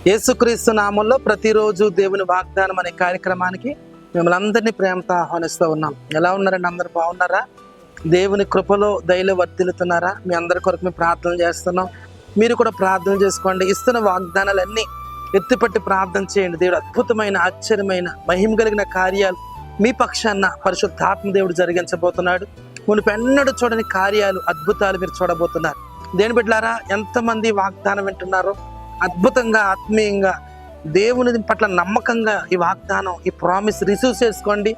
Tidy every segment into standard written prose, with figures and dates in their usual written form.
యేసుక్రీస్తు నామంలో ప్రతిరోజు దేవుని వాగ్దానం అనే కార్యక్రమానికి మిమ్మల్ని అందరినీ ప్రేమతో ఆహ్వానిస్తూ ఉన్నాం. ఎలా ఉన్నారండి? అందరు బాగున్నారా? దేవుని కృపలో దయలో వర్ధిల్లుతున్నారా? మీ అందరి కొరకు మేము ప్రార్థన చేస్తున్నాం. మీరు కూడా ప్రార్థన చేసుకోండి. ఇస్తున్న వాగ్దానాలన్నీ ఎత్తిపట్టి ప్రార్థన చేయండి. దేవుడు అద్భుతమైన, ఆశ్చర్యమైన, మహిమ కలిగిన కార్యాలు మీ పక్షాన పరిశుద్ధాత్మ దేవుడు జరిగించబోతున్నాడు. మునుపెన్నడూ చూడని కార్యాలు, అద్భుతాలు మీరు చూడబోతున్నారు. దేని బిడ్డలారా, ఎంతమంది వాగ్దానం వింటున్నారో అద్భుతంగా, ఆత్మీయంగా, దేవుని పట్ల నమ్మకంగా ఈ వాగ్దానం, ఈ ప్రామిస్ రిసీవ్ చేసుకోండి.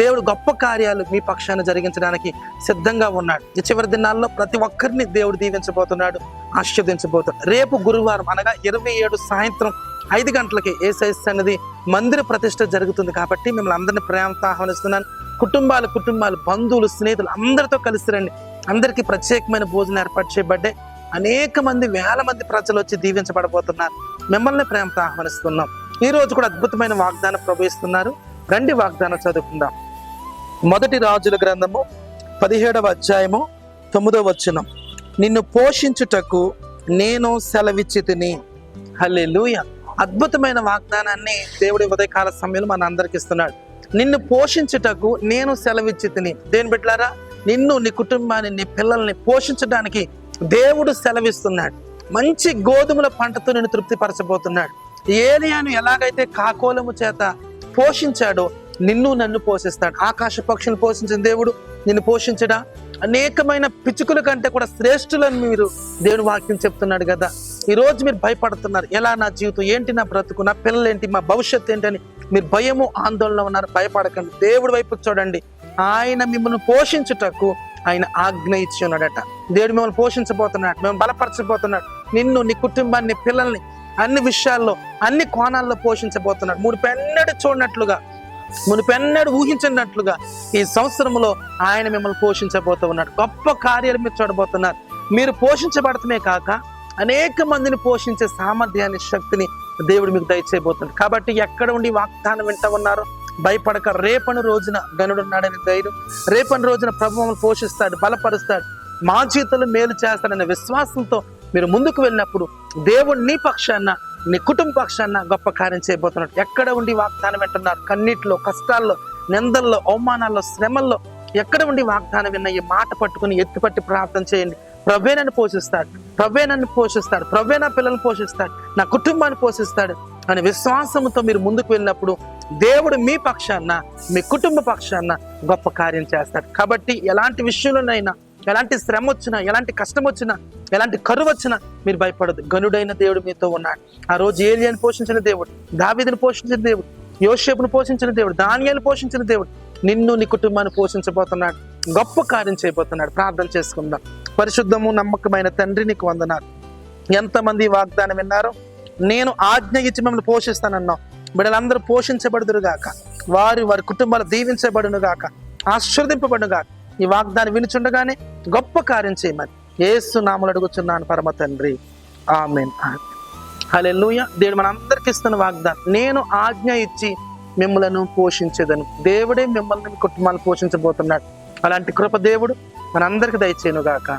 దేవుడు గొప్ప కార్యాలు మీ పక్షాన జరిగించడానికి సిద్ధంగా ఉన్నాడు. ఈ చివరి దినాల్లో ప్రతి ఒక్కరిని దేవుడు దీవించబోతున్నాడు, ఆశీర్వదించబోతున్నాడు. రేపు గురువారం అనగా 27 సాయంత్రం 5 గంటలకి యేసయ్య సన్నిధి మందిర ప్రతిష్ఠ జరుగుతుంది. కాబట్టి మిమ్మల్ని అందరినీ ప్రేమతో ఆహ్వానిస్తున్నాను. కుటుంబాలు, బంధువులు, స్నేహితులు అందరితో కలిసి రండి. అందరికీ ప్రత్యేకమైన భోజనం ఏర్పాటు చేయబడ్డాయి. అనేక మంది, వేల మంది ప్రజలు వచ్చి దీవించబడబోతున్నారు. మిమ్మల్ని ప్రేమతో ఆహ్వానిస్తున్నాం. ఈ రోజు కూడా అద్భుతమైన వాగ్దానం ప్రవేశిస్తున్నారు. రండి వాగ్దానం చదువుకుందాం. 1 రాజుల గ్రంథము 17వ అధ్యాయము 9వ వచనం. నిన్ను పోషించుటకు నేను సెలవిచ్చితిని. హల్లెలూయా. అద్భుతమైన వాగ్దానాన్ని దేవుడి ఉదయకాల సమయంలో మన అందరికి ఇస్తున్నాడు. నిన్ను పోషించుటకు నేను సెలవిచ్చితిని. దేని బిడ్డలారా, నిన్ను, నీ కుటుంబాన్ని, నీ పిల్లల్ని పోషించడానికి దేవుడు సెలవిస్తున్నాడు. మంచి గోధుమల పంటతో నిన్ను తృప్తిపరచబోతున్నాడు. ఏలియాను ఎలాగైతే కాకోలము చేత పోషించాడో నిన్ను, నన్ను పోషిస్తాడు. ఆకాశ పక్షులను పోషించిన దేవుడు నిన్ను పోషించడా? అనేకమైన పిచ్చుకల కంటే కూడా శ్రేష్ఠులని మీరు దేవుని వాక్యం చెప్తున్నాడు కదా. ఈ రోజు మీరు భయపడుతున్నారు. ఎలా నా జీవితం ఏంటి, నా బ్రతుకు, నా పిల్లలు ఏంటి, మా భవిష్యత్తు ఏంటని మీరు భయము, ఆందోళన ఉన్నారు. భయపడకండి. దేవుడి వైపు చూడండి. ఆయన మిమ్మల్ని పోషించుటకు ఆయన ఆజ్ఞ ఇచ్చి ఉన్నాడట. దేవుడు మిమ్మల్ని పోషించబోతున్నాడు, మిమ్మల్ని బలపరచబోతున్నాడు. నిన్ను, నీ కుటుంబాన్ని, పిల్లల్ని అన్ని విషయాల్లో, అన్ని కోణాల్లో పోషించబోతున్నాడు. మునుపెన్నడూ చూడనట్లుగా, మునుపెన్నడూ ఊహించినట్లుగా ఈ సంవత్సరంలో ఆయన మిమ్మల్ని పోషించబోతూ ఉన్నాడు. గొప్ప కార్యాలు మీరు చూడబోతున్నారు. మీరు పోషించబడటమే కాక అనేక మందిని పోషించే సామర్థ్యాన్ని, శక్తిని దేవుడు మీకు దయచేయబోతున్నాడు. కాబట్టి ఎక్కడ ఉండి వాగ్దానం వింటూ ఉన్నారో భయపడక, రేపటి రోజున గనుడున్నాడని ధైర్యం, రేపటి రోజున ప్రభు మమ్మల్ని పోషిస్తాడు, బలపరుస్తాడు, మా జీవితంలో మేలు చేస్తాడనే విశ్వాసంతో మీరు ముందుకు వెళ్ళినప్పుడు దేవుడు నీ పక్షాన, నీ కుటుంబ పక్షాన గొప్ప కార్యం చేయబోతున్నాడు. ఎక్కడ ఉండి వాగ్దానం వింటున్నారు? కన్నీటిలో, కష్టాల్లో, నిందల్లో, అవమానాల్లో, శ్రమల్లో ఎక్కడ ఉండి వాగ్దానం విన్న ఈ మాట పట్టుకుని ఎత్తిపట్టి ప్రార్థన చేయండి. ప్రభువే నన్ను పోషిస్తాడు, ప్రభువే నన్ను పోషిస్తాడు, ప్రభువే నా పిల్లల్ని పోషిస్తాడు, నా కుటుంబాన్ని పోషిస్తాడు అనే విశ్వాసంతో మీరు ముందుకు వెళ్ళినప్పుడు దేవుడు మీ పక్షాన, మీ కుటుంబ పక్షాన గొప్ప కార్యం చేస్తాడు. కాబట్టి ఎలాంటి విషయంలోనైనా, ఎలాంటి శ్రమ వచ్చినా, ఎలాంటి కష్టం వచ్చినా, ఎలాంటి కరువు వచ్చినా మీరు భయపడదు. గనుడైన దేవుడు మీతో ఉన్నాడు. ఆ రోజు ఏలియాను పోషించిన దేవుడు, దావీదును పోషించిన దేవుడు, యోసేపును పోషించిన దేవుడు, దానియేలును పోషించిన దేవుడు నిన్ను, నీ కుటుంబాన్ని పోషించబోతున్నాడు. గొప్ప కార్యం చేయబోతున్నాడు. ప్రార్థన చేసుకుందాం. పరిశుద్ధము, నమ్మకమైన తండ్రి, నీకు వందనాలు. ఎంతమంది వాగ్దానం విన్నారో, నేను ఆజ్ఞ ఇచ్చి మిమ్మల్ని పోషిస్తానన్నావు. బిడ్డలందరూ పోషించబడుదురుగాక, వారి కుటుంబాలు దీవించబడును గాక, ఆశీర్వదింపబడును గాక. ఈ వాగ్దానం వినుచుండగానే గొప్ప కార్యం చేయమని యేసు నామములో అడుగుచున్నాను పరమ తండ్రి, ఆమేన్. హల్లెలూయా. దేవుడు మన అందరికి ఇస్తున్న వాగ్దానం, నేను ఆజ్ఞ ఇచ్చి మిమ్మలను పోషించేదను. దేవుడే మిమ్మల్ని, మీ కుటుంబాన్ని పోషించబోతున్నాడు. అలాంటి కృప దేవుడు మనందరికి దయచేయను గాక.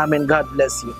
ఆమేన్. God bless you.